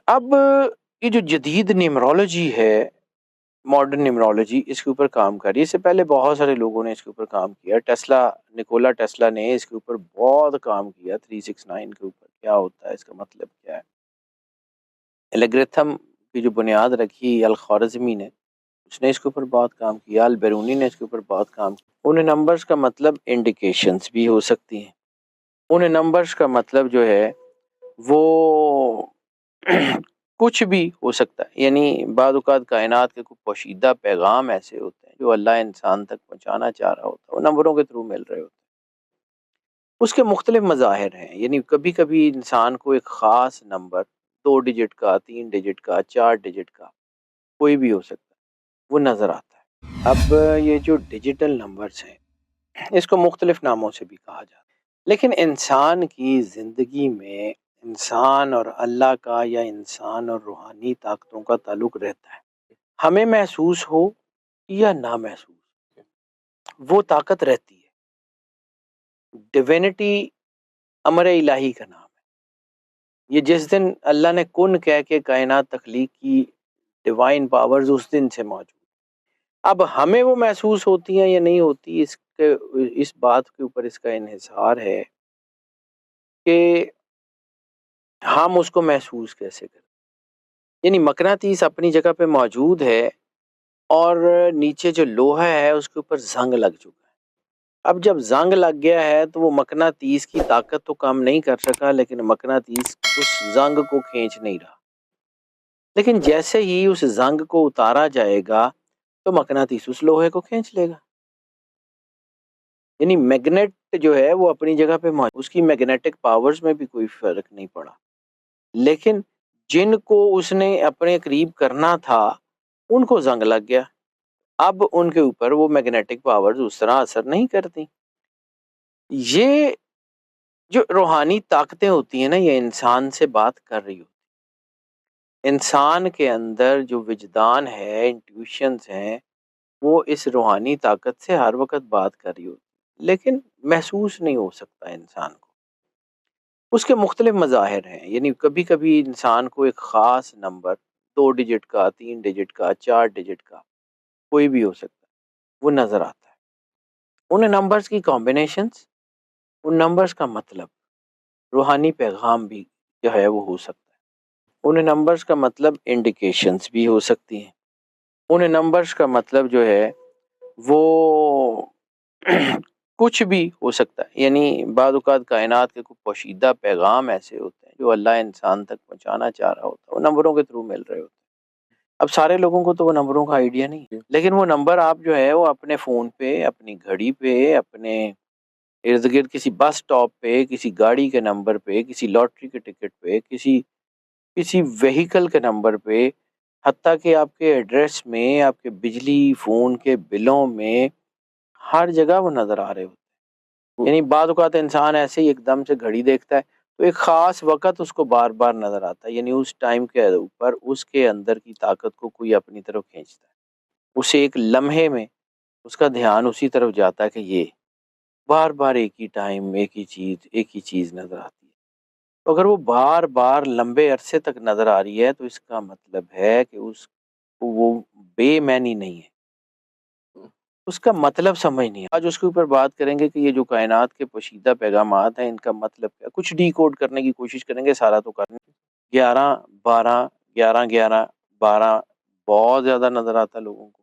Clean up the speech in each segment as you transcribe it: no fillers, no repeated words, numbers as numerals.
اب یہ جو جدید نیمرولوجی ہے، ماڈرن نیمرولوجی، اس کے اوپر کام کر رہی ہے۔ اس سے پہلے بہت سارے لوگوں نے اس کے اوپر کام کیا۔ نکولا ٹیسلا نے اس کے اوپر بہت کام کیا، 369 کے اوپر کیا ہوتا ہے، اس کا مطلب کیا ہے۔ الگریتھم کی جو بنیاد رکھی الخوارزمی نے، اس نے اس کے اوپر بہت کام کیا۔ البیرونی نے اس کے اوپر بہت کام کیا۔ ان نمبرز کا مطلب انڈیکیشنز بھی ہو سکتی ہیں۔ ان نمبرز کا مطلب جو ہے وہ کچھ بھی ہو سکتا ہے، یعنی بعض اوقات کائنات کے کچھ پوشیدہ پیغام ایسے ہوتے ہیں جو اللہ انسان تک پہنچانا چاہ رہا ہوتا ہے، وہ نمبروں کے تھرو مل رہے ہوتے ہیں۔ اس کے مختلف مظاہر ہیں، یعنی کبھی کبھی انسان کو ایک خاص نمبر 2 ڈیجٹ کا، 3 ڈیجٹ کا، 4 ڈیجٹ کا، کوئی بھی ہو سکتا ہے، وہ نظر آتا ہے۔ اب یہ جو ڈیجیٹل نمبرز ہیں، اس کو مختلف ناموں سے بھی کہا جاتا ہے، لیکن انسان کی زندگی میں انسان اور اللہ کا یا انسان اور روحانی طاقتوں کا تعلق رہتا ہے۔ ہمیں محسوس ہو یا نہ محسوس، وہ طاقت رہتی ہے۔ ڈیوینٹی امر الہی کا نام ہے۔ یہ جس دن اللہ نے کن کہہ کے کائنات تخلیق کی، ڈیوائن پاورز اس دن سے موجود۔ اب ہمیں وہ محسوس ہوتی ہیں یا نہیں ہوتی، اس بات کے اوپر اس کا انحصار ہے کہ ہم اس کو محسوس کیسے کریں۔ یعنی مقناطیس اپنی جگہ پہ موجود ہے اور نیچے جو لوہا ہے اس کے اوپر زنگ لگ چکا ہے۔ اب جب زنگ لگ گیا ہے تو وہ مقناطیس کی طاقت تو کم نہیں کر سکا، لیکن مقناطیس اس زنگ کو کھینچ نہیں رہا۔ لیکن جیسے ہی اس زنگ کو اتارا جائے گا تو مقناطیس اس لوہے کو کھینچ لے گا۔ یعنی میگنیٹ جو ہے وہ اپنی جگہ پہ موجود، اس کی میگنیٹک پاورز میں بھی کوئی فرق نہیں پڑا، لیکن جن کو اس نے اپنے قریب کرنا تھا ان کو زنگ لگ گیا۔ اب ان کے اوپر وہ میگنیٹک پاورز اس طرح اثر نہیں کرتی۔ یہ جو روحانی طاقتیں ہوتی ہیں نا، یہ انسان سے بات کر رہی ہوتی۔ انسان کے اندر جو وجدان ہے، انٹیویشنز ہیں، وہ اس روحانی طاقت سے ہر وقت بات کر رہی ہوتی، لیکن محسوس نہیں ہو سکتا انسان کو۔ اس کے مختلف مظاہر ہیں، یعنی کبھی کبھی انسان کو ایک خاص نمبر 2 ڈیجٹ کا، 3 ڈیجٹ کا، 4 ڈیجٹ کا، کوئی بھی ہو سکتا ہے، وہ نظر آتا ہے۔ ان نمبرز کی کمبینیشنز، ان نمبرز کا مطلب روحانی پیغام بھی جو ہے وہ ہو سکتا ہے۔ ان نمبرز کا مطلب انڈیکیشنز بھی ہو سکتی ہیں۔ ان نمبرز کا مطلب جو ہے وہ کچھ بھی ہو سکتا ہے، یعنی بعض اوقات کائنات کے کچھ پوشیدہ پیغام ایسے ہوتے ہیں جو اللہ انسان تک پہنچانا چاہ رہا ہوتا ہے، وہ نمبروں کے تھرو مل رہے ہوتے ہیں۔ اب سارے لوگوں کو تو وہ نمبروں کا آئیڈیا نہیں ہے، لیکن وہ نمبر آپ جو ہے وہ اپنے فون پہ، اپنی گھڑی پہ، اپنے ارد گرد کسی بس اسٹاپ پہ، کسی گاڑی کے نمبر پہ، کسی لاٹری کے ٹکٹ پہ، کسی وہیکل کے نمبر پہ، حتیٰ کہ آپ کے ایڈریس میں، آپ کے بجلی فون کے بلوں میں، ہر جگہ وہ نظر آ رہے ہوتے ہیں۔ یعنی بعض اوقات انسان ایسے ہی ایک دم سے گھڑی دیکھتا ہے تو ایک خاص وقت اس کو بار بار نظر آتا ہے، یعنی اس ٹائم کے اوپر اس کے اندر کی طاقت کو کوئی اپنی طرف کھینچتا ہے، اسے ایک لمحے میں اس کا دھیان اسی طرف جاتا ہے کہ یہ بار بار ایک ہی ٹائم، ایک ہی چیز نظر آتی ہے۔ تو اگر وہ بار بار لمبے عرصے تک نظر آ رہی ہے تو اس کا مطلب ہے کہ وہ بے معنی نہیں ہے، اس کا مطلب سمجھ نہیں ہے۔ آج اس کے اوپر بات کریں گے کہ یہ جو کائنات کے پوشیدہ پیغامات ہیں ان کا مطلب کیا، کچھ ڈی کوڈ کرنے کی کوشش کریں گے، سارا تو کریں گے۔ 11 12 11 11 12 بہت زیادہ نظر آتا ہے لوگوں کو،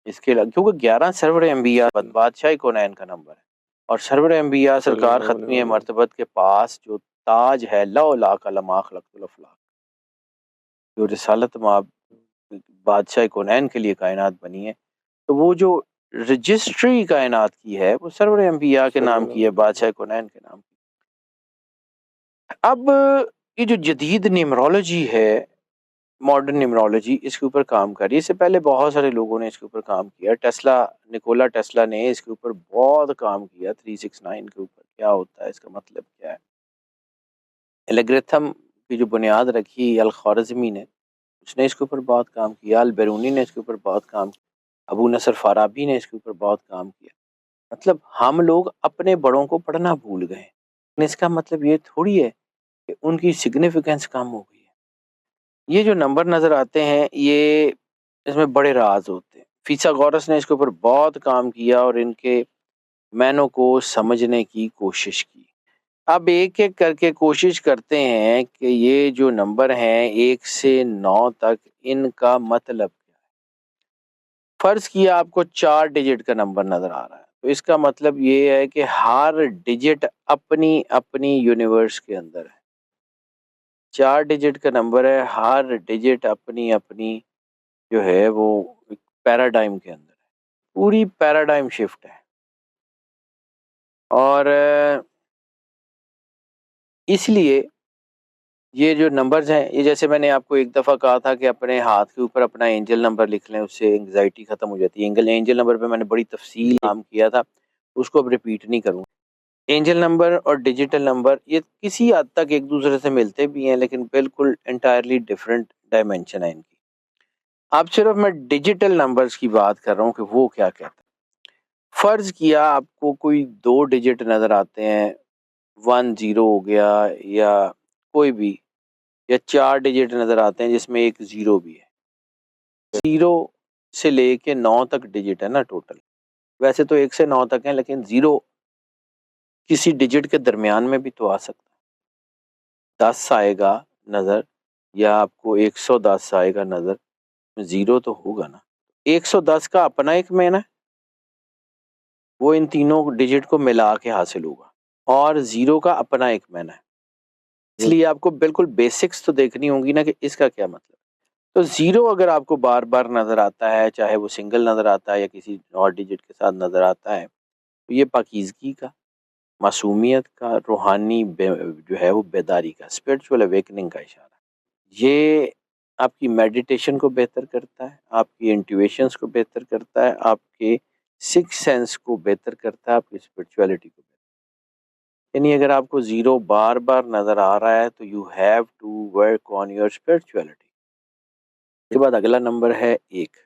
اس کے کیونکہ 11 سرور انبیاء بادشاہ کونین کا نمبر ہے، اور سرور انبیاء سرکار ختمی مرتبت کے پاس جو تاج ہے، لولا لما خلقت الافلاق، جو رسالت مآب بادشاہ کونین کے لیے کائنات بنی ہے، تو وہ جو رجسٹری کائنات کی ہے وہ سرور انبیاء کے نام کی ہے، بادشاہ کونین کے نام کی۔ اب یہ جو جدید نیمرولوجی ہے، ماڈرن نیمرولوجی، اس کے اوپر کام کر رہی ہے۔ اس سے پہلے بہت سارے لوگوں نے اس کے اوپر کام کیا۔ نکولا ٹیسلا نے اس کے اوپر بہت کام کیا، 369 کے اوپر کیا ہوتا ہے، اس کا مطلب کیا ہے۔ الگریتھم کی جو بنیاد رکھی الخوارزمی نے، اس نے اس کے اوپر بہت کام کیا۔ البیرونی نے اس کے اوپر بہت کام کیا۔ ابو نصر فارابی نے اس کے اوپر بہت کام کیا۔ مطلب ہم لوگ اپنے بڑوں کو پڑھنا بھول گئے ہیں، اس کا مطلب یہ تھوڑی ہے کہ ان کی سگنیفیکنس کم ہو گئی ہے۔ یہ جو نمبر نظر آتے ہیں یہ اس میں بڑے راز ہوتے ہیں. فیثاغورس نے اس کے اوپر بہت کام کیا اور ان کے معنوں کو سمجھنے کی کوشش کی. اب ایک ایک کر کے کوشش کرتے ہیں کہ یہ جو نمبر ہیں 1 سے 9 تک ان کا مطلب کیا ہے. فرض کیا آپ کو 4 ڈیجٹ کا نمبر نظر آ رہا ہے تو اس کا مطلب یہ ہے کہ ہر ڈیجٹ اپنی اپنی یونیورس کے اندر ہے. 4 ڈیجٹ کا نمبر ہے، ہر ڈیجٹ اپنی اپنی جو ہے وہ پیراڈائم کے اندر ہے. پوری پیراڈائم شفٹ ہے. اور اس لیے یہ جو نمبرز ہیں یہ جیسے میں نے آپ کو ایک دفعہ کہا تھا کہ اپنے ہاتھ کے اوپر اپنا اینجل نمبر لکھ لیں، اس سے انگزائٹی ختم ہو جاتی ہے. اینجل نمبر پہ میں نے بڑی تفصیل کام کیا تھا، اس کو اب ریپیٹ نہیں کروں. اینجل نمبر اور ڈیجیٹل نمبر یہ کسی حد تک ایک دوسرے سے ملتے بھی ہیں لیکن بالکل انٹائرلی ڈفرینٹ ڈائمینشن ہے ان کی. اب صرف میں ڈیجیٹل نمبرز کی بات کر رہا ہوں کہ وہ کیا کہتا ہے. فرض کیا آپ کو کوئی 2 ڈیجٹ نظر آتے ہیں، 10 ہو گیا یا کوئی بھی، یا 4 ڈیجٹ نظر آتے ہیں جس میں ایک 0 بھی ہے. 0 سے لے کے 9 تک ڈیجٹ ہے نا ٹوٹل. ویسے تو 1 سے 9 تک ہیں لیکن 0 کسی ڈیجٹ کے درمیان میں بھی تو آ سکتا ہے. 10 آئے گا نظر یا آپ کو 110 آئے گا نظر، 0 تو ہوگا نا. 110 کا اپنا ایک مین ہے، وہ ان تینوں ڈیجٹ کو ملا کے حاصل ہوگا، اور 0 کا اپنا ایک مین ہے. اس لیے آپ کو بالکل بیسکس تو دیکھنی ہوں گی نا کہ اس کا کیا مطلب. تو 0 اگر آپ کو بار بار نظر آتا ہے، چاہے وہ سنگل نظر آتا ہے یا کسی اور ڈیجٹ کے ساتھ نظر آتا ہے، تو یہ پاکیزگی کا، معصومیت کا، روحانی جو ہے وہ بیداری کا، اسپرچول اویکننگ کا اشارہ ہے. یہ آپ کی میڈیٹیشن کو بہتر کرتا ہے، آپ کی انٹیویشنز کو بہتر کرتا ہے، آپ کے سکس سینس کو بہتر کرتا ہے، آپ کی اسپرچولیٹی کو بہتر. یعنی اگر آپ کو 0 بار بار نظر آ رہا ہے تو you have to work on your spirituality. اس کے بعد اگلا نمبر ہے 1.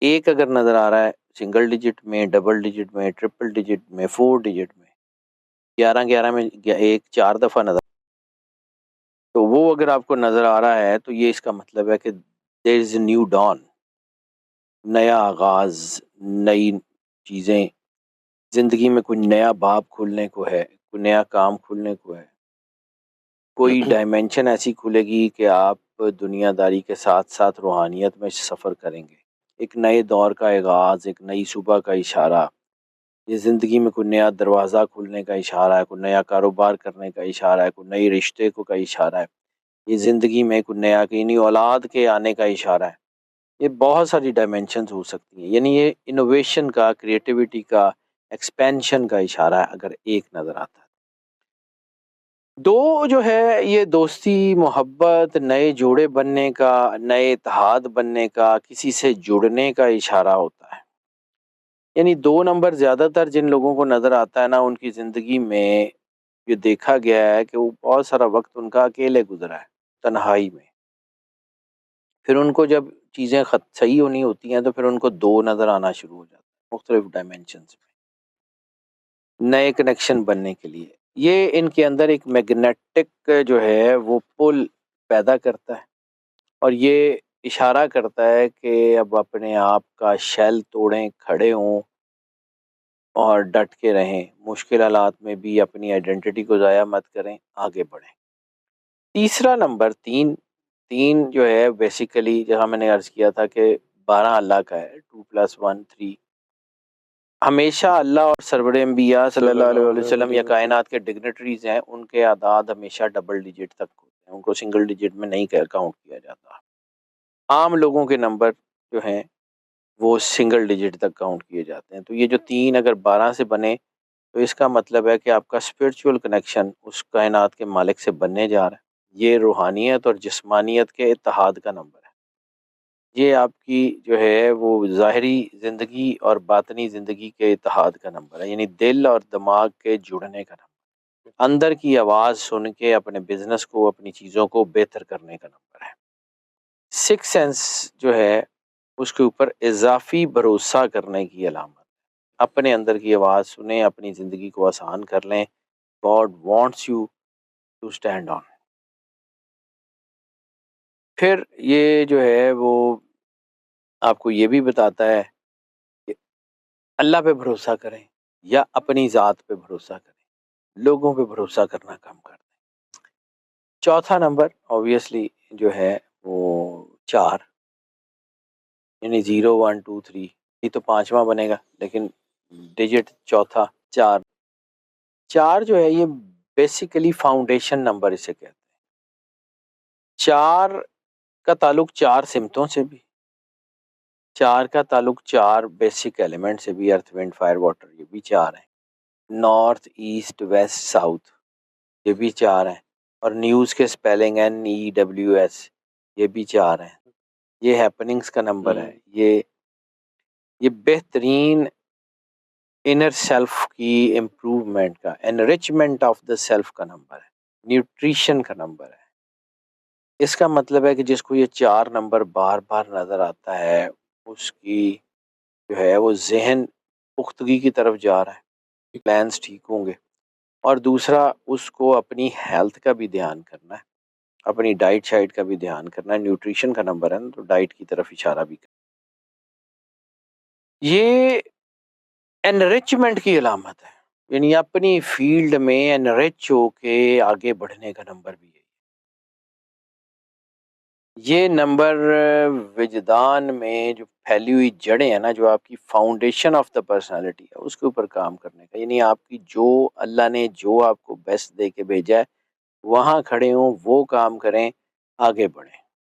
1 اگر نظر آ رہا ہے سنگل ڈیجٹ میں، ڈبل ڈیجٹ میں، ٹرپل ڈیجٹ میں، 4 ڈیجٹ میں، 11 میں 1 4 دفعہ نظر، تو وہ اگر آپ کو نظر آ رہا ہے تو یہ اس کا مطلب ہے کہ there is a new dawn، نیا آغاز، نئی چیزیں زندگی میں، کوئی نیا باب کھلنے کو ہے، کوئی نیا کام کھلنے کو ہے، کوئی ڈائمینشن ایسی کھلے گی کہ آپ دنیا داری کے ساتھ ساتھ روحانیت میں سفر کریں گے. ایک نئے دور کا آغاز، ایک نئی صبح کا اشارہ. یہ زندگی میں کوئی نیا دروازہ کھلنے کا اشارہ ہے، کوئی نیا کاروبار کرنے کا اشارہ ہے، کوئی نئی رشتے کو کا اشارہ ہے. یہ زندگی میں کوئی نیا کہیں اولاد کے آنے کا اشارہ ہے. یہ بہت ساری ڈائمینشنز ہو سکتی ہیں. یعنی یہ انوویشن کا، کریٹیوٹی کا، ایکسپینشن کا اشارہ ہے اگر 1 نظر آتا ہے. 2 جو ہے یہ دوستی، محبت، نئے جوڑے بننے کا، نئے اتحاد بننے کا، کسی سے جڑنے کا اشارہ ہوتا ہے. یعنی 2 نمبر زیادہ تر جن لوگوں کو نظر آتا ہے نا، ان کی زندگی میں یہ دیکھا گیا ہے کہ وہ بہت سارا وقت ان کا اکیلے گزرا ہے، تنہائی میں. پھر ان کو جب چیزیں صحیح ہونی ہوتی ہیں تو پھر ان کو 2 نظر آنا شروع ہو جاتا ہے مختلف ڈائمینشنز میں، نئے کنیکشن بننے کے لیے. یہ ان کے اندر ایک میگنیٹک جو ہے وہ پل پیدا کرتا ہے، اور یہ اشارہ کرتا ہے کہ اب اپنے آپ کا شیل توڑیں، کھڑے ہوں اور ڈٹ کے رہیں. مشکل حالات میں بھی اپنی آئیڈینٹی کو ضائع مت کریں، آگے بڑھیں. تیسرا نمبر 3 جو ہے بیسیکلی جہاں میں نے عرض کیا تھا کہ 12 اللہ کا ہے، 2+1 3. ہمیشہ اللہ اور سرور انبیاء صلی اللہ علیہ وسلم یا کائنات کے ڈگنیٹریز ہیں، ان کے اعداد ہمیشہ ڈبل ڈیجٹ تک ہوتے ہیں، ان کو سنگل ڈیجٹ میں نہیں کاؤنٹ کیا جاتا. عام لوگوں کے نمبر جو ہیں وہ سنگل ڈیجٹ تک کاؤنٹ کیے جاتے ہیں. تو یہ جو 3 اگر 12 سے بنے تو اس کا مطلب ہے کہ آپ کا اسپرچول کنیکشن اس کائنات کے مالک سے بننے جا رہا ہے. یہ روحانیت اور جسمانیت کے اتحاد کا نمبر ہے. یہ آپ کی جو ہے وہ ظاہری زندگی اور باطنی زندگی کے اتحاد کا نمبر ہے، یعنی دل اور دماغ کے جڑنے کا نمبر، اندر کی آواز سن کے اپنے بزنس کو، اپنی چیزوں کو بہتر کرنے کا نمبر ہے. سکس سینس جو ہے اس کے اوپر اضافی بھروسہ کرنے کی علامت. اپنے اندر کی آواز سنیں، اپنی زندگی کو آسان کر لیں. God wants you to stand on. پھر یہ جو ہے وہ آپ کو یہ بھی بتاتا ہے کہ اللہ پہ بھروسہ کریں یا اپنی ذات پہ بھروسہ کریں، لوگوں پہ بھروسہ کرنا کم کر دیں۔ چوتھا نمبر obviously جو ہے وہ 4، یعنی 0 1 2 3، یہ تو پانچواں بنے گا لیکن ڈیجٹ چوتھا 4۔ 4 جو ہے یہ بیسیکلی فاؤنڈیشن نمبر اسے کہتے ہیں۔ 4 کا تعلق 4 سمتوں سے بھی، 4 کا تعلق 4 بیسک ایلیمنٹ سے بھی، ارتھ وینڈ فائر واٹر، یہ بھی 4 ہیں۔ نارتھ ایسٹ ویسٹ ساؤتھ یہ بھی 4 ہیں، اور نیوز کے سپیلنگ NEWS یہ بھی 4 ہیں۔ یہ ہیپننگز کا نمبر ہے، یہ بہترین انر سیلف کی امپروومنٹ کا، انریچمنٹ آف دا سیلف کا نمبر ہے، نیوٹریشن کا نمبر ہے۔ اس کا مطلب ہے کہ جس کو یہ 4 نمبر بار بار نظر آتا ہے اس کی جو ہے وہ ذہن پختگی کی طرف جا رہا ہے، پلانس ٹھیک ہوں گے۔ اور دوسرا اس کو اپنی ہیلتھ کا بھی دھیان کرنا ہے، اپنی ڈائٹ شائٹ کا بھی دھیان کرنا ہے، نیوٹریشن کا نمبر ہے نا تو ڈائٹ کی طرف اشارہ بھی کرنا۔ یہ انریچمنٹ کی علامت ہے، یعنی اپنی فیلڈ میں انریچ ہو کے آگے بڑھنے کا نمبر بھی ہے۔ یہ نمبر وجدان میں جو پھیلی ہوئی جڑیں ہیں نا، جو آپ کی فاؤنڈیشن آف دا پرسنالٹی ہے، اس کے اوپر کام کرنے کا، یعنی آپ کی جو اللہ نے جو آپ کو بیسٹ دے کے بھیجا ہے وہاں کھڑے ہوں، وہ کام کریں، آگے بڑھیں۔